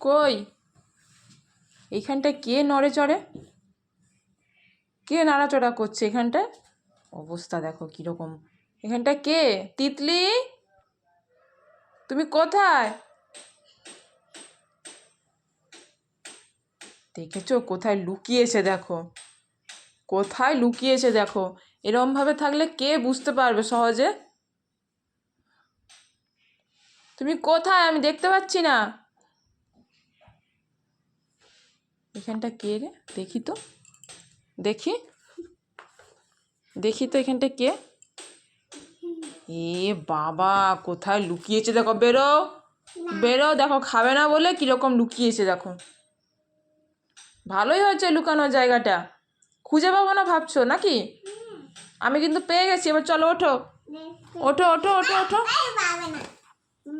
কই এইখানটায় কে নড়ে চড়ে? কে নাড়াচড়া করছে এখানটায়? অবস্থা দেখো কিরকম। এখানটায় কে? তিতলি, তুমি কোথায়? দেখেছো কোথায় লুকিয়েছে? দেখো কোথায় লুকিয়েছে দেখো। এরম ভাবে থাকলে কে বুঝতে পারবে সহজে? তুমি কোথায়? আমি দেখতে পাচ্ছি না। এখানটা কে রে? দেখি তো, দেখি দেখি তো এখানটা কে? এ বাবা, কোথায় লুকিয়েছে দেখো। বেরো বেরো, দেখো খাবে না বলে কিরকম লুকিয়েছে দেখো। ভালোই হয়েছে লুকানোর জায়গাটা। খুঁজে পাবো না ভাবছো নাকি? আমি কিন্তু পেয়ে গেছি। এবার চলো ওঠো ওঠো ওঠো ওঠো ওঠো।